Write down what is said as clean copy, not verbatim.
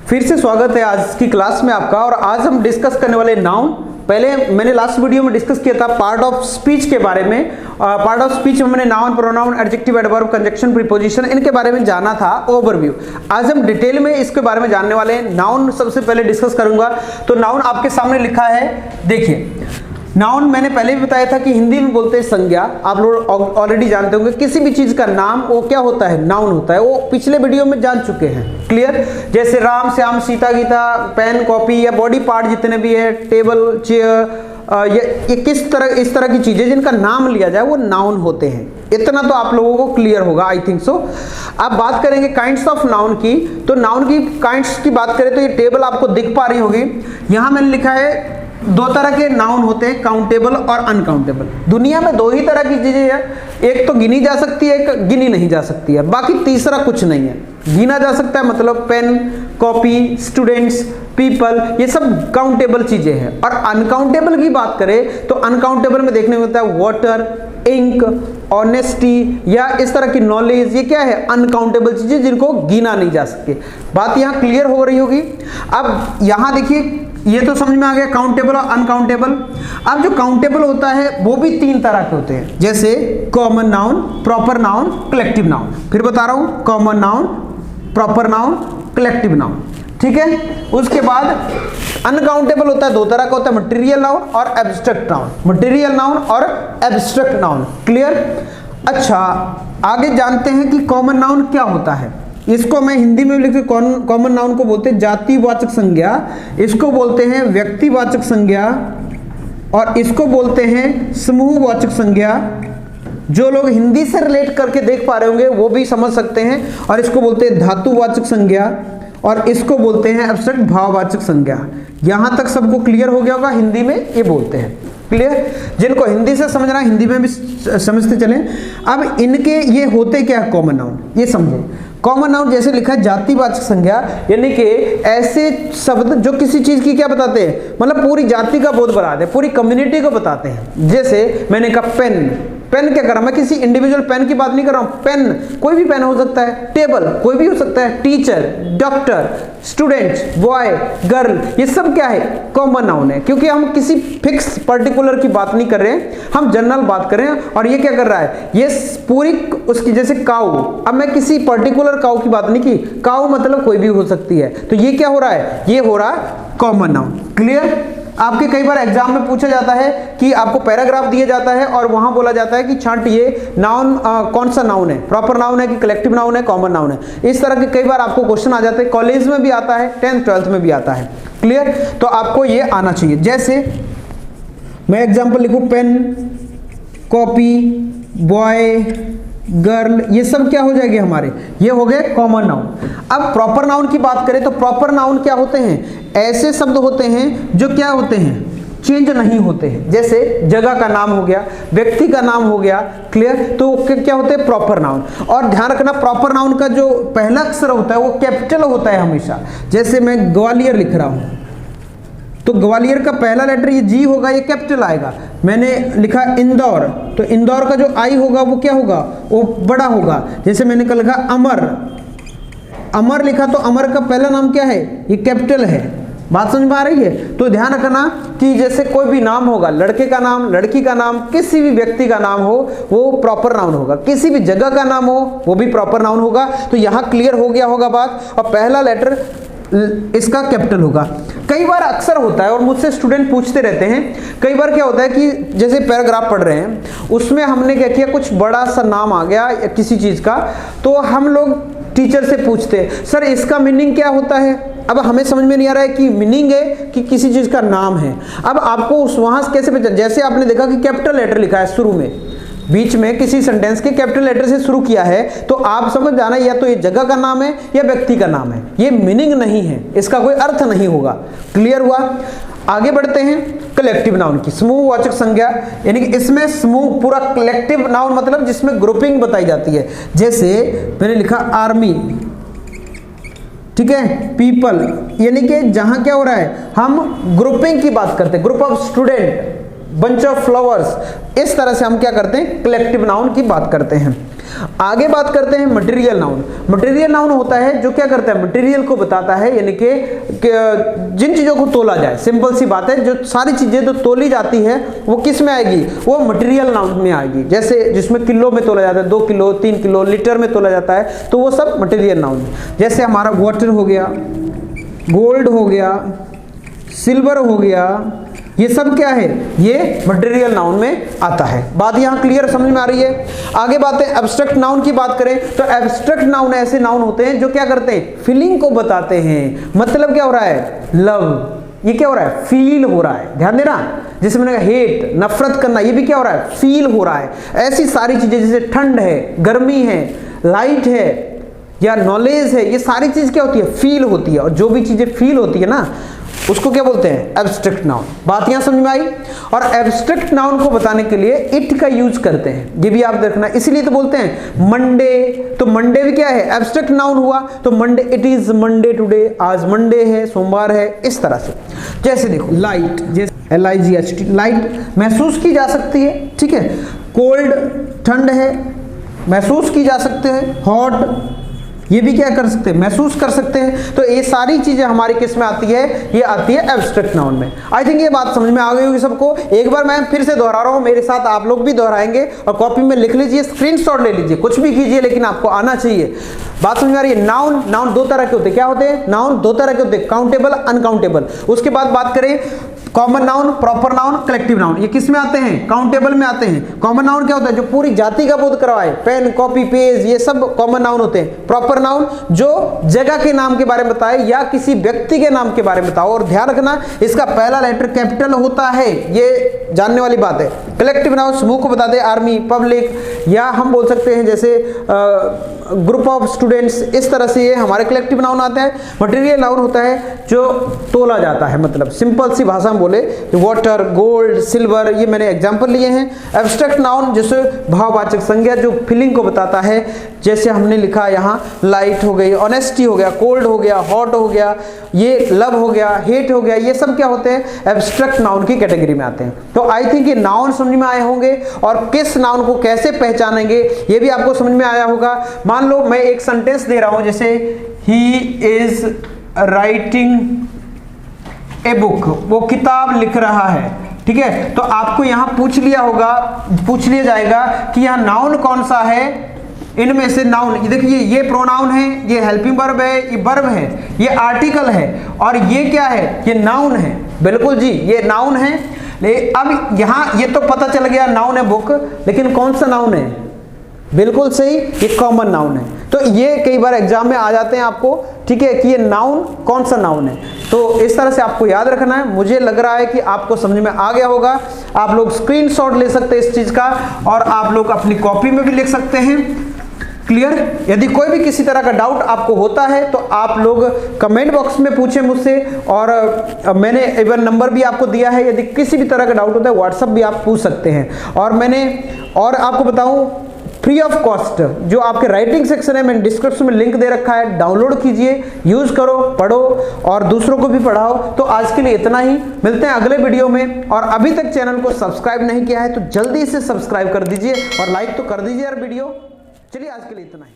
फिर से स्वागत है आज की क्लास में आपका। और आज हम डिस्कस करने वाले नाउन। पहले मैंने लास्ट वीडियो में डिस्कस किया था पार्ट ऑफ स्पीच के बारे में। पार्ट ऑफ स्पीच में मैंने noun, pronoun, adjective, adverb, conjunction, preposition इनके बारे में जाना था, ओवरव्यू। आज हम डिटेल में इसके बारे में जानने वाले हैं। नाउन सबसे पहले डिस्कस करूंगा। तो नाउन आपके सामने लिखा है, देखिए। नाउन मैंने पहले भी बताया था कि हिंदी में बोलते हैं संज्ञा। आप लोग ऑलरेडी जानते होंगे किसी भी चीज का नाम वो क्या होता है, नाउन होता है। वो पिछले वीडियो में जान चुके हैं, क्लियर। जैसे राम, श्याम, सीता, गीता, पेन, कॉपी या बॉडी पार्ट जितने भी है, टेबल, चेयर, ये किस तरह, इस तरह की चीजें जिनका नाम लिया जाए वो नाउन होते हैं। इतना तो आप लोगों को क्लियर होगा, आई थिंक सो। अब बात करेंगे काइंड्स ऑफ नाउन की। तो नाउन की काइंड्स की बात करें तो ये टेबल आपको दिख पा रही होगी। यहां मैंने लिखा है दो तरह के नाउन होते हैं, काउंटेबल और अनकाउंटेबल। दुनिया में दो ही तरह की चीजें हैं, एक तो गिनी जा सकती है, एक गिनी नहीं जा सकती है। बाकी तीसरा कुछ नहीं है। गिना जा सकता है मतलब पेन, कॉपी, स्टूडेंट्स, पीपल, ये सब काउंटेबल चीजें हैं। और अनकाउंटेबल की बात करें तो अनकाउंटेबल में देखने को मिलता है वाटर, इंक, ऑनेस्टी या इस तरह की नॉलेज। ये क्या है, अनकाउंटेबल चीजें जिनको गिना नहीं जा सकती। बात यहाँ क्लियर हो रही होगी। अब यहाँ देखिए, ये तो समझ में आ गया काउंटेबल और अनकाउंटेबल। अब जो काउंटेबल होता है वो भी तीन तरह के होते हैं, जैसे common noun, proper noun, collective noun. फिर बता रहा हूं, common noun, proper noun, collective noun, ठीक है। उसके बाद अनकाउंटेबल होता है, दो तरह का होता है, मटेरियल नाउन और एब्स्ट्रैक्ट नाउन। मटेरियल नाउन और एब्स्ट्रैक्ट नाउन, क्लियर। अच्छा, आगे जानते हैं कि कॉमन नाउन क्या होता है। इसको मैं हिंदी में लिखते, कॉमन नाउन को बोलते हैं जातिवाचक संज्ञा, इसको बोलते हैं व्यक्तिवाचक संज्ञा, और इसको बोलते हैं समूहवाचक संज्ञा। जो लोग हिंदी से रिलेट करके देख पा रहे होंगे वो भी समझ सकते हैं। और इसको बोलते हैं धातुवाचक संज्ञा, और इसको बोलते हैं एब्स्ट्रैक्ट भाववाचक संज्ञा। यहां तक सबको क्लियर हो गया होगा, हिंदी में ये बोलते हैं, क्लियर। जिनको हिंदी से समझना हिंदी में भी समझते चलें। अब इनके ये होते क्या है कॉमन नाउन, ये समझो। कॉमन नाउन जैसे लिखा है जातिवाचक संज्ञा, यानी कि ऐसे शब्द जो किसी चीज की क्या बताते हैं, मतलब पूरी जाति का बोध बताते हैं, पूरी कम्युनिटी को बताते हैं। जैसे मैंने कहा पेन, पेन क्या कर रहा हूं मैं, किसी इंडिविजुअल पेन की बात नहीं कर रहा हूं। पेन कोई भी पेन हो सकता है, टेबल कोई भी हो सकता है, teacher, doctor, student, boy, girl, ये सब क्या है, कॉमन नाउन है। क्योंकि हम किसी फिक्स पर्टिकुलर की बात नहीं कर रहे हैं, हम जनरल बात कर रहे हैं। और ये क्या कर रहा है, ये पूरी उसकी, जैसे काऊ, अब मैं किसी पर्टिकुलर काऊ की बात नहीं की, काऊ मतलब कोई भी हो सकती है। तो ये क्या हो रहा है, ये हो रहा है कॉमन नाउन, क्लियर। आपके कई बार एग्जाम में पूछा जाता है कि आपको पैराग्राफ दिया जाता है और वहां बोला जाता है कि छांट ये नाउन कौन सा नाउन है, प्रॉपर नाउन है कि कलेक्टिव नाउन है, कॉमन नाउन है। इस तरह के कई बार आपको क्वेश्चन आ जाते हैं, कॉलेज में भी आता है, 10th 12th में भी आता है, क्लियर। तो आपको ये आना चाहिए। जैसे मैं एग्जाम्पल लिखूं, पेन, कॉपी, बॉय, गर्ल, ये सब क्या हो जाएंगे हमारे, ये हो गए कॉमन नाउन। अब प्रॉपर नाउन की बात करें तो प्रॉपर नाउन क्या होते हैं, ऐसे शब्द होते हैं जो क्या होते हैं, चेंज नहीं होते हैं। जैसे जगह का नाम हो गया, व्यक्ति का नाम हो गया, क्लियर। तो क्या होते हैं, प्रॉपर नाउन। और ध्यान रखना, प्रॉपर नाउन का जो पहला अक्षर होता है वो कैपिटल होता है हमेशा। जैसे मैं ग्वालियर लिख रहा हूं तो ग्वालियर का पहला लेटर ये जी होगा, ये कैपिटल आएगा। मैंने लिखा इंदौर, तो इंदौर का जो आई होगा वो क्या होगा, वो बड़ा होगा। जैसे मैंने कल लिखा अमर, अमर लिखा तो अमर का पहला नाम क्या है, ये कैपिटल है। बात समझ में आ रही है। तो ध्यान रखना कि जैसे कोई भी नाम होगा, लड़के का नाम, लड़की का नाम, किसी भी व्यक्ति का नाम हो वो प्रॉपर नाउन होगा। किसी भी जगह का नाम हो वो भी प्रॉपर नाउन होगा। तो यहाँ क्लियर हो गया होगा बात। और पहला लेटर इसका कैपिटल होगा। कई बार अक्सर होता है और मुझसे स्टूडेंट पूछते रहते हैं, कई बार क्या होता है कि जैसे पैराग्राफ पढ़ रहे हैं उसमें हमने क्या किया, कुछ बड़ा सा नाम आ गया किसी चीज का, तो हम लोग टीचर से पूछते हैं सर इसका मीनिंग क्या होता है। अब हमें समझ में नहीं आ रहा है कि मीनिंग है कि किसी चीज का नाम है। अब आपको उस वहां से कैसे पहचान, जैसे आपने देखा कि कैपिटल लेटर लिखा है शुरू में, बीच में किसी सेंटेंस के कैपिटल लेटर से शुरू किया है, तो आप समझ जाना या तो ये जगह का नाम है या व्यक्ति का नाम है। ये मीनिंग नहीं है, इसका कोई अर्थ नहीं होगा, क्लियर हुआ। आगे बढ़ते हैं कलेक्टिव नाउन की, समूहवाचक संज्ञा, यानी कि इसमें समूह, पूरा कलेक्टिव नाउन मतलब जिसमें ग्रुपिंग बताई जाती है। जैसे मैंने लिखा आर्मी, ठीक है, पीपल, यानी कि जहां क्या हो रहा है, हम ग्रुपिंग की बात करते हैं, group of student, bunch of flowers, इस तरह से हम क्या करते हैं, कलेक्टिव नाउन की बात करते हैं। आगे बात करते हैं मटेरियल नाउन। मटेरियल नाउन होता है जो क्या करता है, मटेरियल को बताता है, यानी कि जिन चीजों को तोला जाए, सिंपल सी बात है, जो सारी चीजें जो तोली जाती है वो किस में आएगी, वो मटेरियल नाउन में आएगी। जैसे जिसमें किलो में तोला जाता है, 2 किलो 3 किलो लीटर में तोला जाता है, तो वो सब मटेरियल नाउन है। जैसे हमारा वाटर हो गया, गोल्ड हो गया, सिल्वर हो गया, ये सब क्या है, ये मटेरियल नाउन में आता है। बात यहाँ क्लियर समझ में आ रही है। आगे बात है एब्स्ट्रैक्ट नाउन की बात करें तो एब्स्ट्रैक्ट नाउन ऐसे नाउन होते हैं जो क्या करते हैं, फीलिंग को बताते हैं। मतलब क्या हो रहा है, लव, ये क्या हो रहा है, फील हो रहा है। ध्यान देना, जैसे मैंने कहा हेट, नफरत करना, ये भी क्या हो रहा है, फील हो रहा है। ऐसी सारी चीजें जैसे ठंड है, गर्मी है, लाइट है या नॉलेज है, ये सारी चीज क्या होती है, फील होती है। और जो भी चीजें फील होती है ना उसको क्या बोलते हैं, एब्स्ट्रैक्ट नाउन। बात यहां समझ में आई। और एब्स्ट्रैक्ट नाउन को बताने के लिए इट का यूज करते हैं, ये भी आप देखना, इसीलिए तो बोलते हैं मंडे। तो मंडे भी क्या है, एब्स्ट्रैक्ट नाउन हुआ। तो Monday, it is Monday today, आज मंडे है, सोमवार है, इस तरह से। जैसे देखो लाइट, जैसे LIGHT, लाइट महसूस की जा सकती है, ठीक है। कोल्ड, ठंड है, महसूस की जा सकते हैं। हॉट, ये भी क्या कर सकते हैं, महसूस कर सकते हैं। तो ये सारी चीजें हमारी किस में आती है, ये आती है एब्स्ट्रैक्ट नाउन में। आई थिंक ये बात समझ में आ गई होगी सबको। एक बार मैं फिर से दोहरा रहा हूं, मेरे साथ आप लोग भी दोहराएंगे और कॉपी में लिख लीजिए, स्क्रीनशॉट ले लीजिए, कुछ भी कीजिए, लेकिन आपको आना चाहिए। बात समझ में आ रही है। नाउन, नाउन 2 तरह के होते हैं। क्या होते हैं, नाउन 2 तरह के होते हैं, काउंटेबल, अनकाउंटेबल। उसके बाद बात करें common noun, proper noun, collective noun. ये किस में आते हैं, काउंटेबल में आते हैं। कॉमन नाउन क्या होता है, जो पूरी जाति का बोध करवाए, पेन, कॉपी, पेज, ये सब कॉमन नाउन होते हैं। प्रॉपर नाउन जो जगह के नाम के बारे में बताए या किसी व्यक्ति के नाम के बारे में बताओ। और ध्यान रखना, इसका पहला लेटर कैपिटल होता है, ये जानने वाली बात है। कलेक्टिव नाउन समूह को बताते हैं, आर्मी, पब्लिक, या हम बोल सकते हैं जैसे ग्रुप ऑफ स्टूडेंट्स, इस तरह से ये हमारे कलेक्टिव नाउन आते हैं। मटेरियल नाउन होता है जो तोला जाता है, मतलब सिंपल सी भाषा में बोले वाटर, गोल्ड, सिल्वर, ये मैंने एग्जांपल लिए हैं। एब्स्ट्रैक्ट नाउन जैसे भाववाचक संज्ञा जो फीलिंग को बताता है, जैसे हमने लिखा यहाँ लाइट हो गई, ऑनेस्टी हो गया, कोल्ड हो गया, हॉट हो गया, ये लव हो गया, हेट हो गया, ये सब क्या होते हैं, एब्स्ट्रैक्ट नाउन की कैटेगरी में आते हैं। तो आई थिंक ये नाउन समझ में आए होंगे और किस नाउन को कैसे पहचानेंगे ये भी आपको समझ में आया होगा। मान लो मैं एक सेंटेंस दे रहा हूं, जैसे he is writing a book, वो किताब लिख रहा है, ठीक है। तो आपको यहां पूछ लिया जाएगा कि यहां नाउन कौन सा है, इनमें से नाउन देखिए, ये प्रोनाउन है, ये हेल्पिंग वर्ब है, ये वर्ब है, ये आर्टिकल है, और ये क्या है, ये नाउन है। बिल्कुल जी, ये नाउन है। अब यहां ये तो पता चल गया नाउन है बुक, लेकिन कौन सा नाउन है, बिल्कुल सही, ये कॉमन नाउन है। तो ये कई बार एग्जाम में आ जाते हैं आपको, ठीक है, कि ये नाउन कौन सा नाउन है। तो इस तरह से आपको याद रखना है। मुझे लग रहा है कि आपको समझ में आ गया होगा। आप लोग स्क्रीनशॉट ले सकते हैं इस चीज का, और आप लोग अपनी कॉपी में भी लिख सकते हैं। क्लियर। यदि कोई भी किसी तरह का डाउट आपको होता है तो आप लोग कमेंट बॉक्स में पूछें मुझसे, और मैंने इवन नंबर भी आपको दिया है, यदि किसी भी तरह का डाउट होता है व्हाट्सएप भी आप पूछ सकते हैं। और आपको बताऊं, फ्री ऑफ कॉस्ट जो आपके राइटिंग सेक्शन है, मैंने डिस्क्रिप्शन में लिंक दे रखा है, डाउनलोड कीजिए, यूज करो, पढ़ो और दूसरों को भी पढ़ाओ। तो आज के लिए इतना ही, मिलते हैं अगले वीडियो में। और अभी तक चैनल को सब्सक्राइब नहीं किया है तो जल्दी से सब्सक्राइब कर दीजिए और लाइक तो कर दीजिए यार वीडियो। चलिए आज के लिए इतना ही।